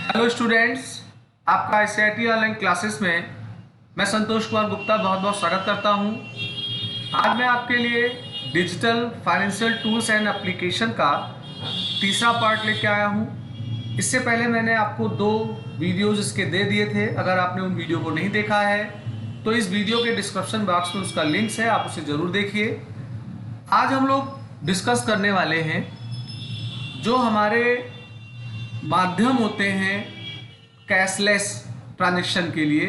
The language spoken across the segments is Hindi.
हेलो स्टूडेंट्स, आपका ICIT ऑनलाइन क्लासेस में मैं संतोष कुमार गुप्ता बहुत बहुत स्वागत करता हूं। आज मैं आपके लिए digital financial tools and application का तीसरा पार्ट लेके आया हूं। इससे पहले मैंने आपको 2 वीडियोज़ इसके दे दिए थे। अगर आपने उन वीडियो को नहीं देखा है तो इस वीडियो के डिस्क्रिप्शन बॉक्स में उसका लिंक्स है, आप उसे ज़रूर देखिए। आज हम लोग डिस्कस करने वाले हैं जो हमारे माध्यम होते हैं कैशलेस ट्रांजैक्शन के लिए,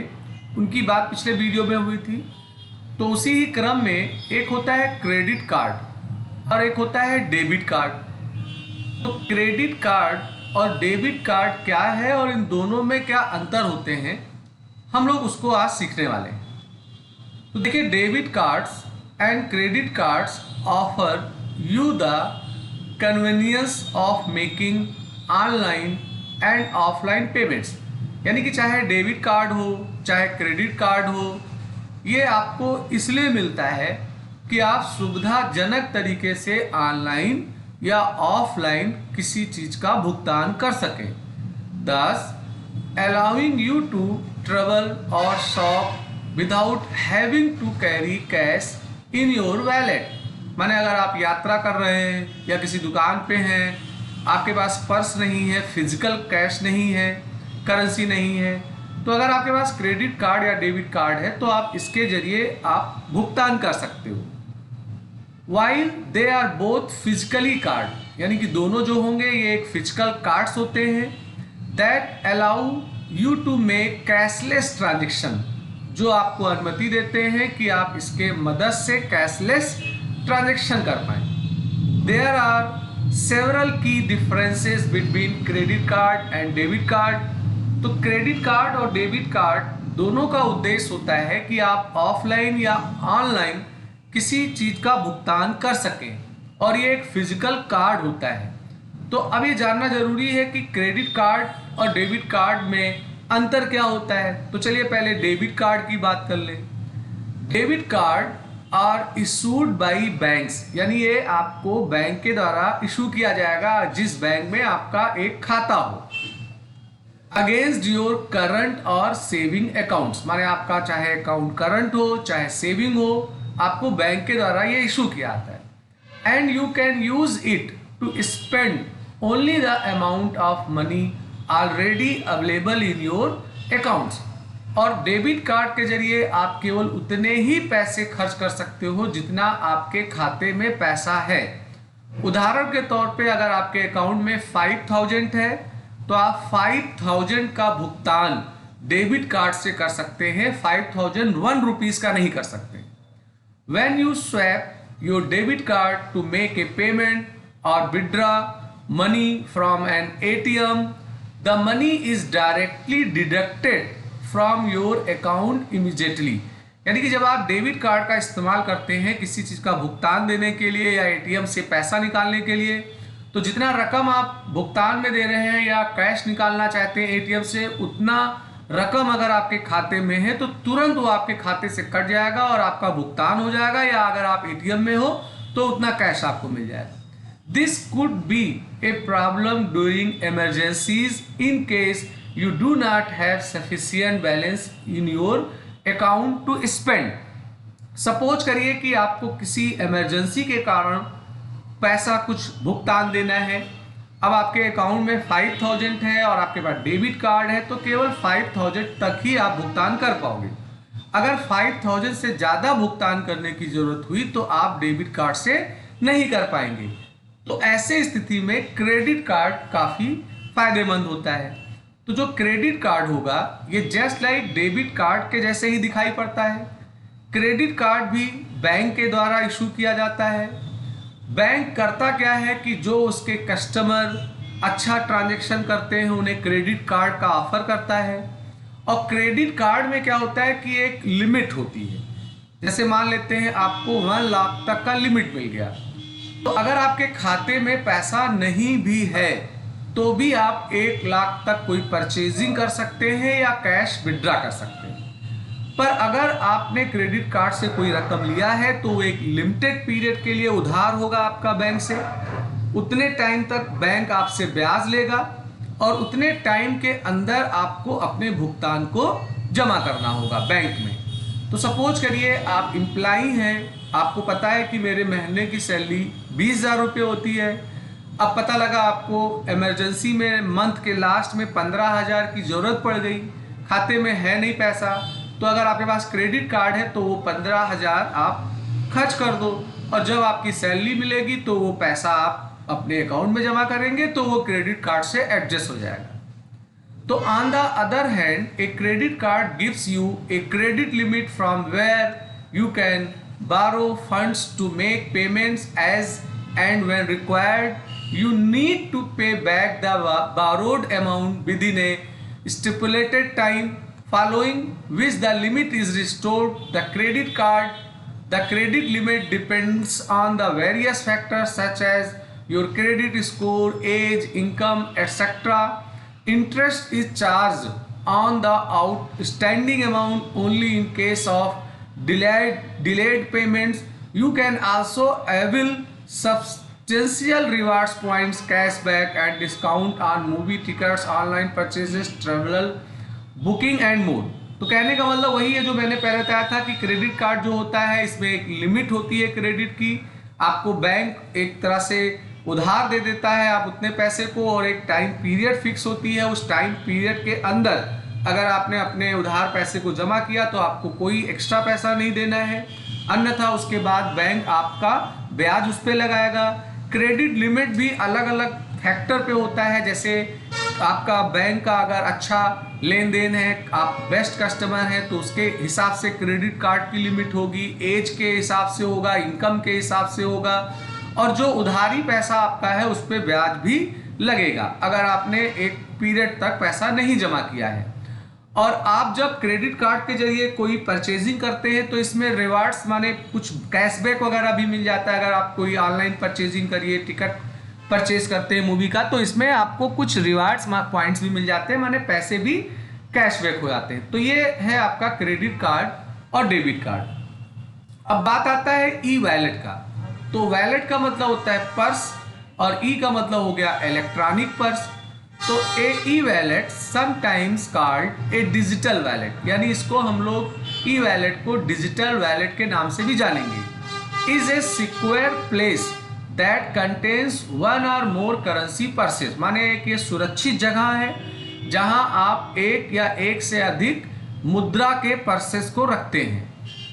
उनकी बात पिछले वीडियो में हुई थी। तो उसी ही क्रम में एक होता है क्रेडिट कार्ड और एक होता है डेबिट कार्ड। तो क्रेडिट कार्ड और डेबिट कार्ड क्या है और इन दोनों में क्या अंतर होते हैं, हम लोग उसको आज सीखने वाले हैं। तो देखिए, debit cards and credit cards offer you the convenience of making online and offline payments. यानी कि चाहे डेबिट कार्ड हो चाहे क्रेडिट कार्ड हो, ये आपको इसलिए मिलता है कि आप सुविधाजनक तरीके से ऑनलाइन या ऑफलाइन किसी चीज़ का भुगतान कर सकें, thus allowing you to travel और shop without having to carry cash in your wallet. माने अगर आप यात्रा कर रहे हैं या किसी दुकान पे हैं, आपके पास पर्स नहीं है, फिजिकल कैश नहीं है, करेंसी नहीं है, तो अगर आपके पास क्रेडिट कार्ड या डेबिट कार्ड है तो आप इसके जरिए आप भुगतान कर सकते हो। While they are both physically card, यानी कि दोनों जो होंगे ये एक फिजिकल कार्ड्स होते हैं that allow you to make cashless transaction, जो आपको अनुमति देते हैं कि आप इसके मदद से कैशलेस ट्रांजेक्शन कर पाएं। देयर आर सेवरल की differences between credit card and debit card. तो क्रेडिट कार्ड और डेबिट कार्ड दोनों का उद्देश्य होता है कि आप ऑफलाइन या ऑनलाइन किसी चीज़ का भुगतान कर सकें, और ये एक फिजिकल कार्ड होता है। तो अब ये जानना जरूरी है कि क्रेडिट कार्ड और डेबिट कार्ड में अंतर क्या होता है। तो चलिए पहले डेबिट कार्ड की बात कर लें। Debit card are issued by banks, यानी ये आपको बैंक के द्वारा इशू किया जाएगा जिस बैंक में आपका एक खाता हो, अगेंस्ट योर करंट और सेविंग अकाउंट्स। माने आपका चाहे अकाउंट करंट हो चाहे सेविंग हो, आपको बैंक के द्वारा ये इशू किया आता है। And you can use it to spend only the amount of money already available in your accounts. और डेबिट कार्ड के जरिए आप केवल उतने ही पैसे खर्च कर सकते हो जितना आपके खाते में पैसा है। उदाहरण के तौर पे अगर आपके अकाउंट में 5000 है तो आप 5000 का भुगतान डेबिट कार्ड से कर सकते हैं, 5001 रुपीज का नहीं कर सकते। When you swap your debit card to make a payment or withdraw money from an ATM, the money is directly deducted from your account immediately। यानी कि जब आप डेबिट कार्ड का इस्तेमाल करते हैं किसी चीज़ का भुगतान देने के लिए या ATM से पैसा निकालने के लिए, तो जितना रकम आप भुगतान में दे रहे हैं या कैश निकालना चाहते हैं ATM से, उतना रकम अगर आपके खाते में है तो तुरंत वो आपके खाते से कट जाएगा और आपका भुगतान हो जाएगा, या अगर आप ATM में हो तो उतना कैश आपको मिल जाएगा। This could be a problem during emergencies in case you do not have sufficient balance in your account to spend। Suppose करिए कि आपको किसी इमरजेंसी के कारण पैसा कुछ भुगतान देना है। अब आपके अकाउंट में 5000 है और आपके पास डेबिट कार्ड है, तो केवल 5000 तक ही आप भुगतान कर पाओगे। अगर 5000 से ज़्यादा भुगतान करने की ज़रूरत हुई तो आप डेबिट कार्ड से नहीं कर पाएंगे। तो ऐसे स्थिति में क्रेडिट कार्ड काफ़ी फायदेमंद होता है। तो जो क्रेडिट कार्ड होगा ये जस्ट लाइक डेबिट कार्ड के जैसे ही दिखाई पड़ता है। क्रेडिट कार्ड भी बैंक के द्वारा इशू किया जाता है। बैंक करता क्या है कि जो उसके कस्टमर अच्छा ट्रांजैक्शन करते हैं उन्हें क्रेडिट कार्ड का ऑफर करता है। और क्रेडिट कार्ड में क्या होता है कि एक लिमिट होती है। जैसे मान लेते हैं आपको 1 लाख तक का लिमिट मिल गया, तो अगर आपके खाते में पैसा नहीं भी है तो भी आप 1 लाख तक कोई परचेजिंग कर सकते हैं या कैश विड्रॉ कर सकते हैं। पर अगर आपने क्रेडिट कार्ड से कोई रकम लिया है तो वो एक लिमिटेड पीरियड के लिए उधार होगा आपका बैंक से। उतने टाइम तक बैंक आपसे ब्याज लेगा और उतने टाइम के अंदर आपको अपने भुगतान को जमा करना होगा बैंक में। तो सपोज करिए आप एम्प्लॉई हैं, आपको पता है कि मेरे महीने की सैलरी 20,000 रुपये होती है। अब पता लगा आपको इमरजेंसी में मंथ के लास्ट में 15,000 की ज़रूरत पड़ गई, खाते में है नहीं पैसा, तो अगर आपके पास क्रेडिट कार्ड है तो वो 15,000 आप खर्च कर दो, और जब आपकी सैलरी मिलेगी तो वो पैसा आप अपने अकाउंट में जमा करेंगे तो वो क्रेडिट कार्ड से एडजस्ट हो जाएगा। तो on the other hand a credit card gives you a credit limit from where you can borrow funds to make payments as and when required. You need to pay back the borrowed amount within a stipulated time, following which the limit is restored. The credit limit depends on the various factors such as your credit score, age, income, etc. Interest is charged on the outstanding amount only in case of delayed payments. You can also avail substantial rewards points, cashback and discount on movie tickets, online purchases, travel booking and more. तो कहने का मतलब वही है जो मैंने पहले बताया था कि क्रेडिट कार्ड जो होता है इसमें एक लिमिट होती है क्रेडिट की। आपको बैंक एक तरह से उधार दे देता है आप उतने पैसे को, और एक टाइम पीरियड फिक्स होती है। उस टाइम पीरियड के अंदर अगर आपने अपने उधार पैसे को जमा किया तो आपको कोई एक्स्ट्रा पैसा नहीं देना है, अन्यथा उसके बाद बैंक आपका ब्याज उस पर लगाएगा। क्रेडिट लिमिट भी अलग अलग फैक्टर पे होता है, जैसे आपका बैंक का अगर अच्छा लेन देन है, आप बेस्ट कस्टमर हैं, तो उसके हिसाब से क्रेडिट कार्ड की लिमिट होगी, एज के हिसाब से होगा, इनकम के हिसाब से होगा, और जो उधारी पैसा आपका है उस पर ब्याज भी लगेगा अगर आपने एक पीरियड तक पैसा नहीं जमा किया है। और आप जब क्रेडिट कार्ड के जरिए कोई परचेजिंग करते हैं तो इसमें रिवार्ड्स माने कुछ कैशबैक वगैरह भी मिल जाता है। अगर आप कोई ऑनलाइन परचेजिंग करिए, टिकट परचेज करते हैं मूवी का, तो इसमें आपको कुछ रिवार्ड्स पॉइंट्स भी मिल जाते हैं, माने पैसे भी कैशबैक हो जाते हैं। तो ये है आपका क्रेडिट कार्ड और डेबिट कार्ड। अब बात आता है ई वैलेट का। तो वैलेट का मतलब होता है पर्स, और ई का मतलब हो गया इलेक्ट्रॉनिक पर्स। तो a e wallet sometimes called a digital wallet, यानी इसको हम लोग ई वैलेट को डिजिटल वैलेट के नाम से भी जानेंगे। Is a secure place that contains one or more currency purses, माने कि सुरक्षित जगह है जहां आप एक या एक से अधिक मुद्रा के पर्सेस को रखते हैं।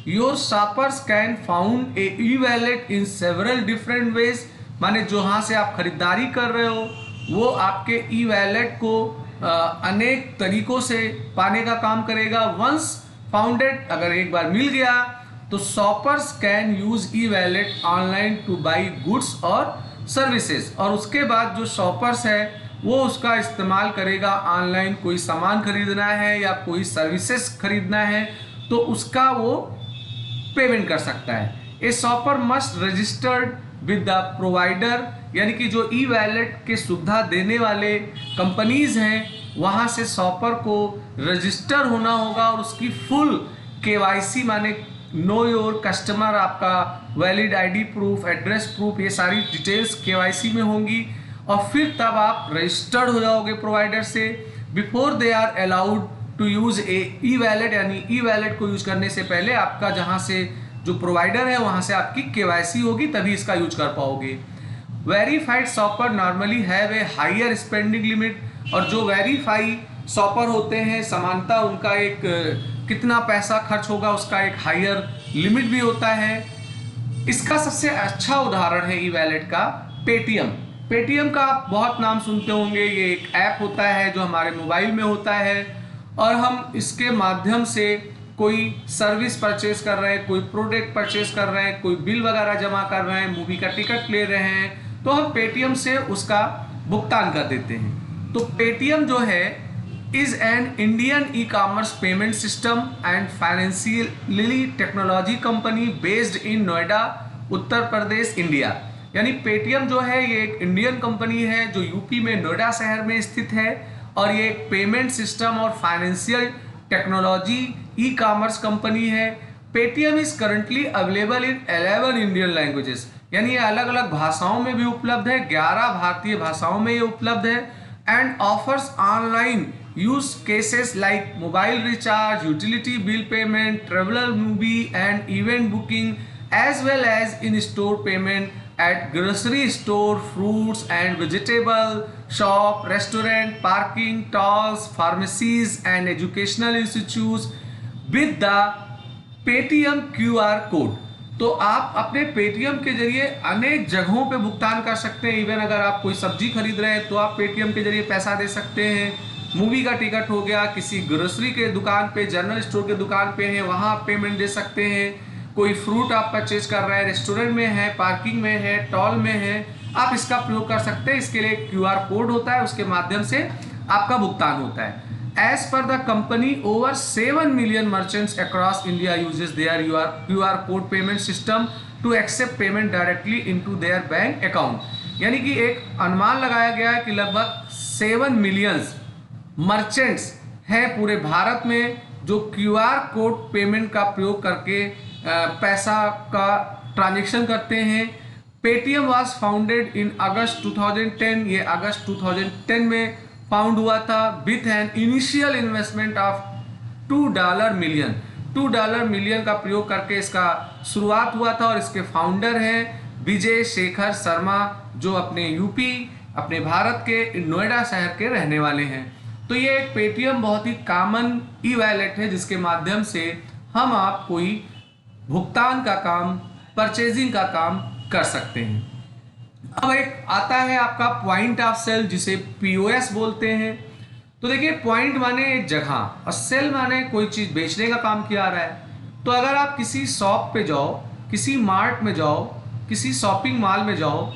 Your shoppers can found a e wallet in several different ways, माने जहाँ से आप खरीदारी कर रहे हो वो आपके ई वैलेट को अनेक तरीकों से पाने का काम करेगा। वंस फाउंडेड, अगर एक बार मिल गया तो shoppers can use E wallet online two by goods or services, और उसके बाद जो शॉपर्स है वो उसका इस्तेमाल करेगा ऑनलाइन, कोई सामान खरीदना है या कोई सर्विसेज खरीदना है तो उसका वो पेमेंट कर सकता है। A shopper must registered with the provider, यानी कि जो ई वैलेट के सुविधा देने वाले कंपनीज हैं वहाँ से शॉपर को रजिस्टर होना होगा, और उसकी फुल केवाईसी माने नो योर कस्टमर, आपका valid ID proof, address proof, ये सारी डिटेल्स केवाईसी में होंगी, और फिर तब आप रजिस्टर्ड हो जाओगे प्रोवाइडर से। Before they are allowed to use a e wallet, यानी ई वैलेट को यूज करने से पहले आपका जहाँ से जो प्रोवाइडर है वहाँ से आपकी केवाईसी होगी, तभी इसका यूज कर पाओगे। Verified shopper normally have a higher spending limit, और जो वेरीफाई शॉपर होते हैं समानता उनका एक कितना पैसा खर्च होगा उसका एक हायर लिमिट भी होता है। इसका सबसे अच्छा उदाहरण है ई वैलेट का पेटीएम। पेटीएम का आप बहुत नाम सुनते होंगे, ये एक ऐप होता है जो हमारे मोबाइल में होता है, और हम इसके माध्यम से कोई सर्विस परचेज कर रहे हैं, कोई प्रोडक्ट परचेज कर रहे हैं, कोई बिल वगैरह जमा कर रहे हैं, मूवी का टिकट ले रहे हैं, तो हम पेटीएम से उसका भुगतान कर देते हैं। तो पेटीएम जो है is an Indian e commerce payment system and financially technology company based in Noida, Uttar Pradesh, India. यानी पेटीएम जो है ये एक इंडियन कंपनी है जो यूपी में नोएडा शहर में स्थित है, और ये एक पेमेंट सिस्टम और financial technology e commerce company है। Paytm is currently available in 11 Indian languages, यानी ये अलग अलग भाषाओं में भी उपलब्ध है, 11 भारतीय भाषाओं में ये उपलब्ध है। and offers online use cases like mobile recharge, utility bill payment, traveler movie and event booking, as well as in-store payment at grocery store, fruits and vegetable shop, restaurant, parking, tolls, pharmacies and educational institutes with the Paytm QR code. तो आप अपने पेटीएम के जरिए अनेक जगहों पे भुगतान कर सकते हैं। इवन अगर आप कोई सब्जी खरीद रहे हैं तो आप पेटीएम के जरिए पैसा दे सकते हैं। मूवी का टिकट हो गया, किसी ग्रोसरी के दुकान पे, जनरल स्टोर के दुकान पे है, वहाँ आप पेमेंट दे सकते हैं। कोई फ्रूट आप परचेज कर रहे हैं, रेस्टोरेंट में है, पार्किंग में है, टॉल में है, आप इसका प्रयोग कर सकते हैं। इसके लिए QR कोड होता है, उसके माध्यम से आपका भुगतान होता है। As per the company, over 7 million merchants across India uses their QR code payment system to accept payment directly into their bank account। यानी कि एक अनुमान लगाया गया है कि लगभग 7 मिलियंस मर्चेंट्स हैं पूरे भारत में जो QR कोड पेमेंट का प्रयोग करके पैसा का ट्रांजेक्शन करते हैं। पेटीएम वॉज फाउंडेड इन अगस्त 2010, ये अगस्त 2010 में फाउंड हुआ था with an initial investment of $2 million. $2 million का प्रयोग करके इसका शुरुआत हुआ था और इसके फाउंडर हैं विजय शेखर शर्मा, जो अपने यूपी, अपने भारत के नोएडा शहर के रहने वाले हैं। तो ये एक पेटीएम बहुत ही कॉमन ई वॉलेट है जिसके माध्यम से हम आप कोई भुगतान का काम, परचेजिंग का काम कर सकते हैं। अब एक आता है आपका पॉइंट ऑफ सेल, जिसे POS बोलते हैं। तो देखिए, पॉइंट माने एक जगह और सेल माने कोई चीज़ बेचने का काम किया रहा है। तो अगर आप किसी शॉप पे जाओ, किसी मार्ट में जाओ, किसी शॉपिंग मॉल में जाओ,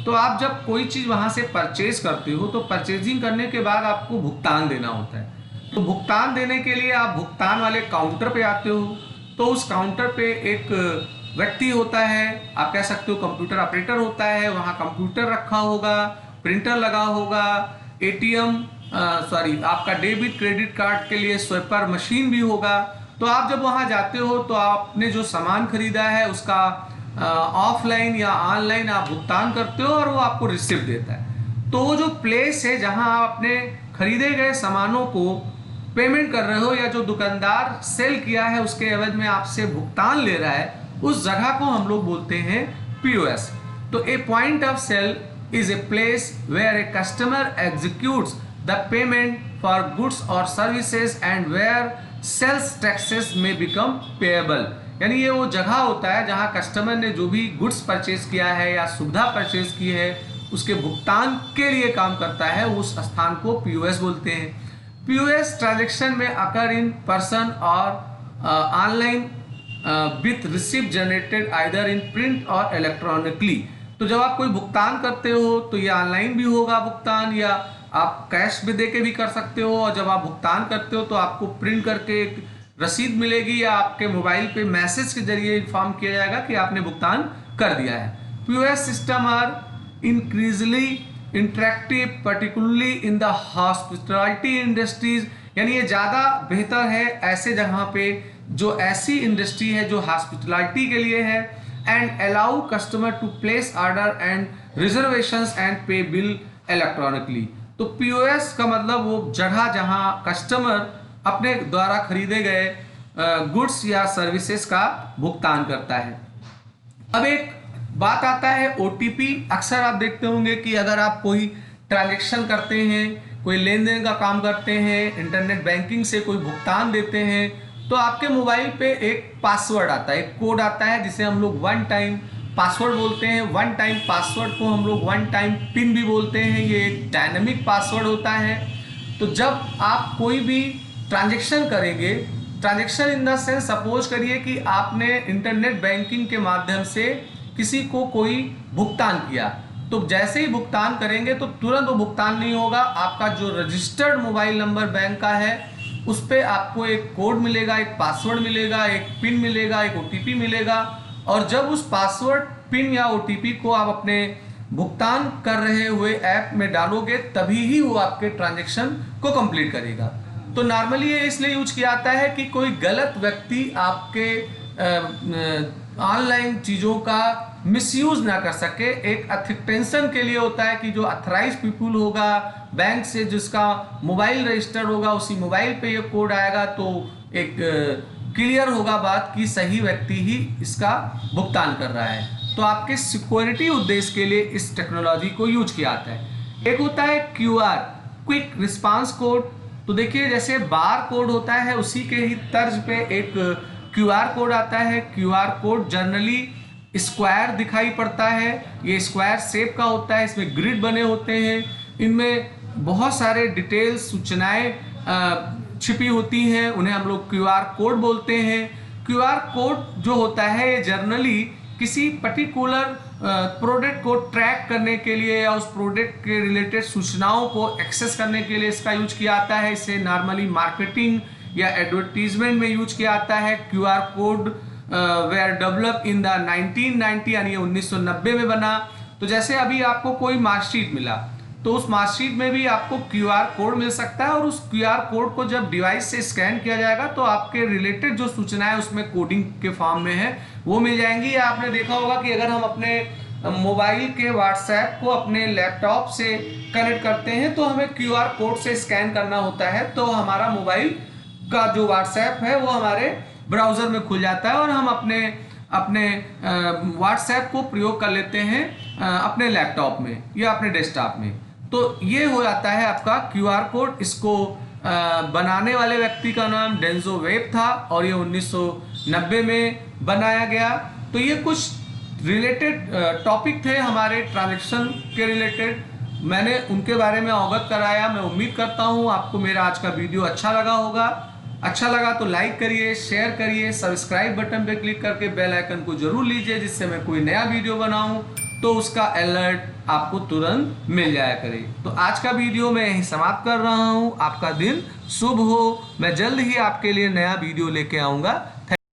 तो आप जब कोई चीज़ वहाँ से परचेज करते हो तो परचेजिंग करने के बाद आपको भुगतान देना होता है। तो भुगतान देने के लिए आप भुगतान वाले काउंटर पे आते हो। तो उस काउंटर पे एक व्यक्ति होता है, आप कह सकते हो कंप्यूटर ऑपरेटर होता है। वहाँ कंप्यूटर रखा होगा, प्रिंटर लगा होगा, आपका डेबिट क्रेडिट कार्ड के लिए स्वाइपर मशीन भी होगा। तो आप जब वहाँ जाते हो तो आपने जो सामान खरीदा है उसका ऑफलाइन या ऑनलाइन आप भुगतान करते हो और वो आपको रिसिप्ट देता है। तो वो जो प्लेस है जहाँ आप अपने खरीदे गए सामानों को पेमेंट कर रहे हो या जो दुकानदार सेल किया है उसके एवज में आपसे भुगतान ले रहा है, उस जगह को हम लोग बोलते हैं POS। तो a point of sale is a place where a customer executes the payment for goods or services and where sales taxes may become payable. यानी ये वो जगह होता है जहां कस्टमर ने जो भी गुड्स परचेज किया है या सुविधा परचेज की है उसके भुगतान के लिए काम करता है, उस स्थान को POS बोलते हैं। POS ट्रांजेक्शन में अकर इन पर्सन और online with receipt generated either in print और इलेक्ट्रॉनिकली। तो जब आप कोई भुगतान करते हो तो ये ऑनलाइन भी होगा भुगतान, या आप कैश भी दे के भी कर सकते हो। और जब आप भुगतान करते हो तो आपको प्रिंट करके एक रसीद मिलेगी या आपके मोबाइल पे मैसेज के जरिए इन्फॉर्म किया जाएगा कि आपने भुगतान कर दिया है। POS system are increasingly interactive particularly in the hospitality industries. यानी ये ज़्यादा बेहतर है ऐसे जगह पे जो ऐसी इंडस्ट्री है जो हॉस्पिटैलिटी के लिए है। And allow customer to place order and reservations and pay bill electronically. तो POS का मतलब वो जगह जहां कस्टमर अपने द्वारा खरीदे गए गुड्स या सर्विसेज का भुगतान करता है। अब एक बात आता है OTP। अक्सर आप देखते होंगे कि अगर आप कोई ट्रांजेक्शन करते हैं, कोई लेन देन का काम करते हैं, इंटरनेट बैंकिंग से कोई भुगतान देते हैं, तो आपके मोबाइल पे एक पासवर्ड आता है, एक कोड आता है जिसे हम लोग वन टाइम पासवर्ड बोलते हैं। वन टाइम पासवर्ड को हम लोग वन टाइम पिन भी बोलते हैं। ये एक डायनामिक पासवर्ड होता है। तो जब आप कोई भी ट्रांजेक्शन करेंगे, transaction in the sense suppose करिए कि आपने इंटरनेट बैंकिंग के माध्यम से किसी को कोई भुगतान किया, तो जैसे ही भुगतान करेंगे तो तुरंत वो भुगतान नहीं होगा। आपका जो रजिस्टर्ड मोबाइल नंबर बैंक का है उस पर आपको एक कोड मिलेगा, एक पासवर्ड मिलेगा, एक पिन मिलेगा, एक OTP मिलेगा। और जब उस पासवर्ड, पिन या OTP को आप अपने भुगतान कर रहे हुए ऐप में डालोगे तभी ही वो आपके ट्रांजेक्शन को कंप्लीट करेगा। तो नॉर्मली ये इसलिए यूज किया जाता है कि कोई गलत व्यक्ति आपके ऑनलाइन चीज़ों का मिसयूज ना कर सके। एक अथेंटिकेशन के लिए होता है कि जो अथराइज पीपुल होगा, बैंक से जिसका मोबाइल रजिस्टर होगा, उसी मोबाइल पे ये कोड आएगा तो एक क्लियर होगा बात कि सही व्यक्ति ही इसका भुगतान कर रहा है। तो आपके सिक्योरिटी उद्देश्य के लिए इस टेक्नोलॉजी को यूज किया जाता है। एक होता है QR, क्विक रिस्पांस कोड। तो देखिए जैसे बार कोड होता है उसी के ही तर्ज पे एक QR कोड आता है। QR कोड जनरली स्क्वायर दिखाई पड़ता है, ये स्क्वायर शेप का होता है, इसमें ग्रिड बने होते हैं, इनमें बहुत सारे डिटेल्स सूचनाएं छिपी होती हैं, उन्हें हम लोग QR कोड बोलते हैं। QR कोड जो होता है ये जनरली किसी पर्टिकुलर प्रोडक्ट को ट्रैक करने के लिए या उस प्रोडक्ट के रिलेटेड सूचनाओं को एक्सेस करने के लिए इसका यूज किया जाता है। इसे नॉर्मली मार्केटिंग या एडवर्टीजमेंट में यूज किया जाता है। QR code were develop in the 1990 यानी 1990 में बना। तो जैसे अभी आपको कोई मार्कशीट मिला तो उस मार्कशीट में भी आपको QR कोड मिल सकता है, और उस QR कोड को जब डिवाइस से स्कैन किया जाएगा तो आपके रिलेटेड जो सूचनाएं उसमें कोडिंग के फॉर्म में है वो मिल जाएंगी। या आपने देखा होगा कि अगर हम अपने मोबाइल के व्हाट्सएप को अपने लैपटॉप से कनेक्ट करते हैं तो हमें QR कोड से स्कैन करना होता है, तो हमारा मोबाइल का जो व्हाट्सएप है वो हमारे ब्राउज़र में खुल जाता है और हम अपने व्हाट्सएप को प्रयोग कर लेते हैं अपने लैपटॉप में या अपने डेस्कटॉप में। तो ये हो जाता है आपका QR कोड। इसको बनाने वाले व्यक्ति का नाम डेंजो वेब था और ये 1990 में बनाया गया। तो ये कुछ रिलेटेड टॉपिक थे हमारे ट्रांजैक्शन के रिलेटेड, मैंने उनके बारे में अवगत कराया। मैं उम्मीद करता हूँ आपको मेरा आज का वीडियो अच्छा लगा होगा। अच्छा लगा तो लाइक करिए, शेयर करिए, सब्सक्राइब बटन पे क्लिक करके बेल आइकन को जरूर लीजिए, जिससे मैं कोई नया वीडियो बनाऊं तो उसका अलर्ट आपको तुरंत मिल जाया करे। तो आज का वीडियो मैं यहीं समाप्त कर रहा हूं। आपका दिन शुभ हो। मैं जल्द ही आपके लिए नया वीडियो लेके आऊंगा।